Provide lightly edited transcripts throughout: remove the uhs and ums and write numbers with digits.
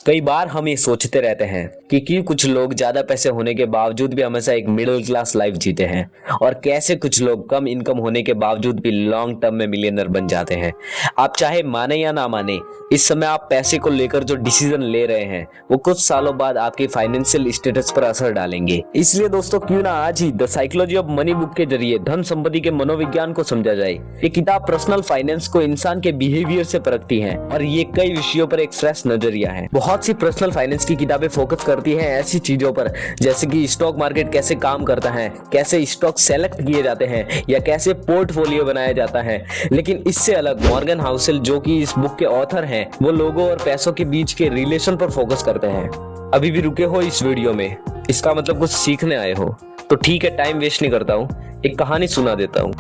कई बार हम ये सोचते रहते हैं कि क्यों कुछ लोग ज्यादा पैसे होने के बावजूद भी हमेशा एक मिडिल क्लास लाइफ जीते हैं और कैसे कुछ लोग कम इनकम होने के बावजूद भी लॉन्ग टर्म में मिलियनर बन जाते हैं। आप चाहे माने या ना माने, इस समय आप पैसे को लेकर जो डिसीजन ले रहे हैं वो कुछ सालों बाद आपके फाइनेंशियल स्टेटस पर असर डालेंगे। इसलिए दोस्तों, क्यों ना आज ही the psychology of money book के जरिए धन संपत्ति के मनोविज्ञान को समझा जाए। ये किताब पर्सनल फाइनेंस को इंसान के बिहेवियर से परखती है और ये कई विषयों पर एक फ्रेश नजरिया है। बहुत सी पर्सनल फाइनेंस की किताबें फोकस करती हैं ऐसी चीजों पर जैसे कि स्टॉक मार्केट कैसे काम करता है, कैसे स्टॉक सेलेक्ट किए जाते हैं या कैसे पोर्टफोलियो बनाया जाता है। लेकिन इससे अलग मॉर्गन हाउसेल, जो कि इस बुक के ऑथर हैं, वो लोगों और पैसों के बीच के रिलेशन पर फोकस करते हैं। अभी भी रुके हो इस वीडियो में, इसका मतलब कुछ सीखने आए हो, तो ठीक है, टाइम वेस्ट नहीं करता हूँ, एक कहानी सुना देता हूँ।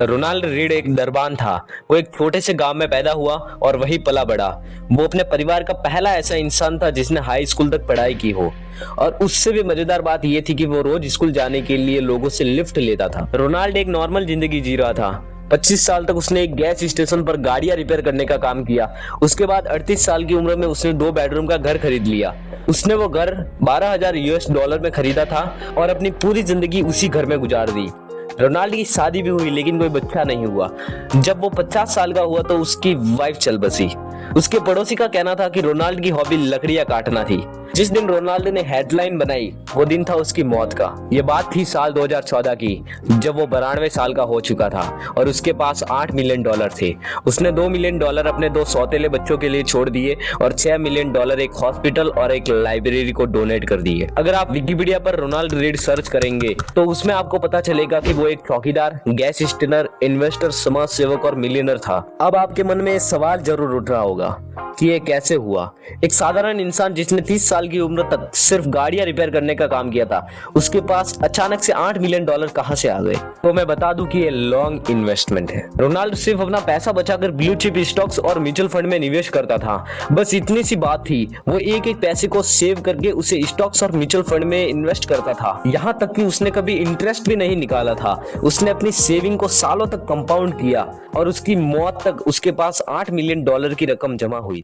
रोनाल्ड रीड एक दरबान था। वो एक छोटे से गांव में पैदा हुआ और वही पला बड़ा। वो अपने परिवार का पहला ऐसा इंसान था जिसने हाई स्कूल तक पढ़ाई की हो, और उससे भी मजेदार बात यह थी कि वो रोज स्कूल जाने के लिए लोगों से लिफ्ट लेता था। रोनाल्ड एक नॉर्मल जिंदगी जी रहा था। 25 साल तक उसने एक गैस स्टेशन पर गाड़ियां रिपेयर करने का काम किया। उसके बाद 38 साल की उम्र में उसने 2 बेडरूम का घर खरीद लिया। उसने वो घर $12,000 में खरीदा था और अपनी पूरी जिंदगी उसी घर में गुजार दी। रोनाल्ड की शादी भी हुई लेकिन कोई बच्चा नहीं हुआ। जब वो 50 साल का हुआ तो उसकी वाइफ चल बसी। उसके पड़ोसी का कहना था कि रोनाल्ड की हॉबी लकड़ियां काटना थी। जिस दिन रोनाल्ड ने हेडलाइन बनाई वो दिन था उसकी मौत का। ये बात थी साल 2014 की, जब वो 92 साल का हो चुका था और उसके पास $8 मिलियन थे। उसने $2 मिलियन अपने 2 सौतेले बच्चों के लिए छोड़ दिए और $6 मिलियन एक हॉस्पिटल और एक लाइब्रेरी को डोनेट कर दिए। अगर आप विकिपीडिया पर रोनाल्ड रीड सर्च करेंगे तो उसमें आपको पता चलेगा कि वो एक चौकीदार, गैस स्टेनर, इन्वेस्टर, समाज सेवक और मिलियनर था। अब आपके मन में सवाल जरूर उठ रहा होगा कि ये कैसे हुआ। एक साधारण इंसान जिसने 30 साल की उम्र तक सिर्फ गाड़ियां रिपेयर करने का काम किया था, उसके पास अचानक से $8 मिलियन कहां से आ गए? तो मैं बता दूं कि ये लॉन्ग इन्वेस्टमेंट है। रोनाल्ड सिर्फ अपना पैसा बचाकर ब्लू चिप स्टॉक्स और म्यूचुअल फंड में निवेश करता था। बस इतनी सी बात थी। वो एक एक पैसे को सेव करके उसे स्टॉक्स और म्यूचुअल फंड में इन्वेस्ट करता था। यहाँ तक कि उसने कभी इंटरेस्ट भी नहीं निकाला था। उसने अपनी सेविंग को सालों तक कंपाउंड किया और उसकी मौत तक उसके पास $8 मिलियन की रकम जमा हुई।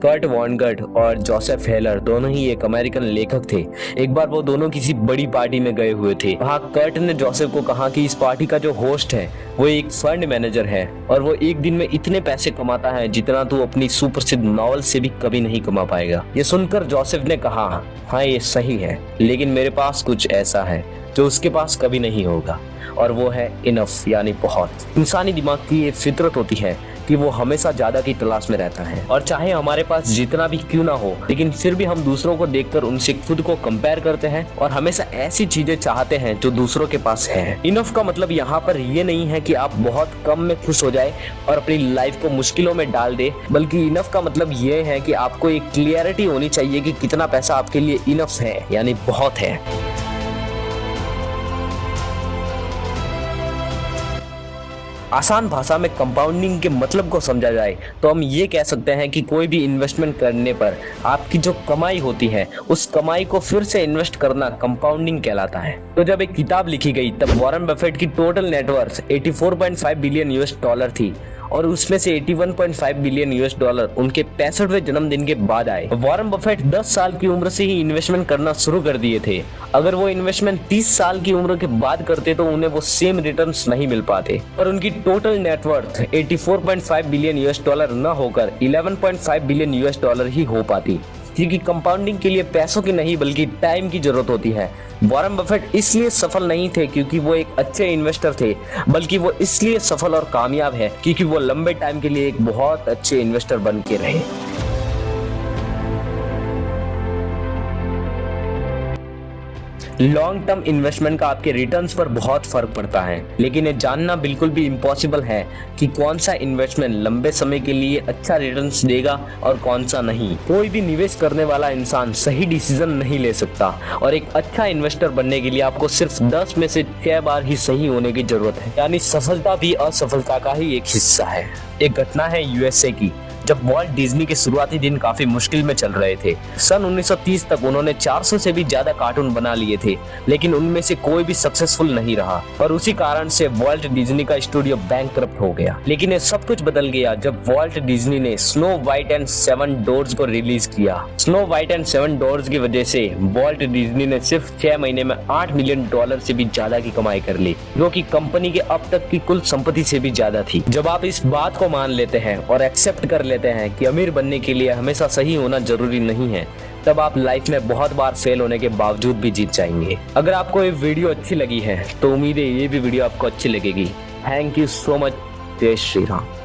कर्ट वॉनगट और जोसेफ हेलर दोनों ही एक अमेरिकन लेखक थे। एक बार वो दोनों किसी बड़ी पार्टी में गए हुए थे। वहाँ कर्ट ने जोसेफ को कहा कि इस पार्टी का जो होस्ट है वो एक फंड मैनेजर है और वो एक दिन में इतने पैसे कमाता है जितना तू अपनी सुप्रसिद्ध नॉवल से भी कभी नहीं कमा पाएगा। ये सुनकर जोसेफ ने कहा, हाँ ये सही है, लेकिन मेरे पास कुछ ऐसा है जो उसके पास कभी नहीं होगा, और वो है इनफ, यानी बहुत। इंसानी दिमाग की ये फितरत होती है कि वो हमेशा ज्यादा की तलाश में रहता है, और चाहे हमारे पास जितना भी क्यों ना हो, लेकिन फिर भी हम दूसरों को देखकर उनसे खुद को कंपेयर करते हैं और हमेशा ऐसी चीजें चाहते हैं जो दूसरों के पास है। इनफ का मतलब यहाँ पर ये नहीं है कि आप बहुत कम में खुश हो जाए और अपनी लाइफ को मुश्किलों में डाल दे, बल्कि इनफ का मतलब ये है कि आपको एक क्लियरिटी होनी चाहिए कि कितना पैसा आपके लिए इनफ है, यानी बहुत है। आसान भाषा में कंपाउंडिंग के मतलब को समझा जाए तो हम ये कह सकते हैं कि कोई भी इन्वेस्टमेंट करने पर आपकी जो कमाई होती है उस कमाई को फिर से इन्वेस्ट करना कंपाउंडिंग कहलाता है। तो जब एक किताब लिखी गई तब वॉरेन बफेट की टोटल नेटवर्थ $84.5 बिलियन थी और उसमें से $81.5 बिलियन उनके 65वें जन्मदिन के बाद आए। वॉरेन बफेट 10 साल की उम्र से ही इन्वेस्टमेंट करना शुरू कर दिए थे। अगर वो इन्वेस्टमेंट 30 साल की उम्र के बाद करते तो उन्हें वो सेम रिटर्न्स नहीं मिल पाते, और उनकी टोटल नेटवर्थ $84.5 बिलियन न होकर $11.5 बिलियन ही हो पाती, क्योंकि कंपाउंडिंग के लिए पैसों की नहीं बल्कि टाइम की जरूरत होती है। वॉरेन बफेट इसलिए सफल नहीं थे क्योंकि वो एक अच्छे इन्वेस्टर थे, बल्कि वो इसलिए सफल और कामयाब है क्योंकि वो लंबे टाइम के लिए एक बहुत अच्छे इन्वेस्टर बन के रहे। लॉन्ग टर्म इन्वेस्टमेंट का आपके रिटर्न्स पर बहुत फर्क पड़ता है, लेकिन ये जानना बिल्कुल भी इम्पॉसिबल है कि कौन सा इन्वेस्टमेंट लंबे समय के लिए अच्छा रिटर्न्स देगा और कौन सा नहीं। कोई भी निवेश करने वाला इंसान सही डिसीजन नहीं ले सकता, और एक अच्छा इन्वेस्टर बनने के लिए आपको सिर्फ 10 में से 6 बार ही सही होने की जरूरत है, यानी सफलता भी असफलता का ही एक हिस्सा है। एक घटना है USA की, जब वॉल्ट डिज्नी के शुरुआती दिन काफी मुश्किल में चल रहे थे। सन 1930 तक उन्होंने 400 से भी ज्यादा कार्टून बना लिए थे, लेकिन उनमें से कोई भी सक्सेसफुल नहीं रहा और उसी कारण से वॉल्ट डिज्नी का स्टूडियो बैंकक्रप्ट हो गया। लेकिन ये सब कुछ बदल गया जब वॉल्ट डिज्नी ने स्नो वाइट एंड 7 डॉर्स को रिलीज किया। स्नो वाइट एंड 7 डॉर्स की वजह से वॉल्ट डिज्नी ने सिर्फ 6 महीने में $8 मिलियन से भी ज्यादा की कमाई कर ली, जो कि कंपनी के अब तक की कुल संपत्ति से भी ज्यादा थी। जब आप इस बात को मान लेते हैं और एक्सेप्ट कर लेते हैं कि अमीर बनने के लिए हमेशा सही होना जरूरी नहीं है, तब आप लाइफ में बहुत बार फेल होने के बावजूद भी जीत जाएंगे। अगर आपको ये वीडियो अच्छी लगी है तो उम्मीद है ये भी वीडियो आपको अच्छी लगेगी। Thank you so much. जय श्री राम।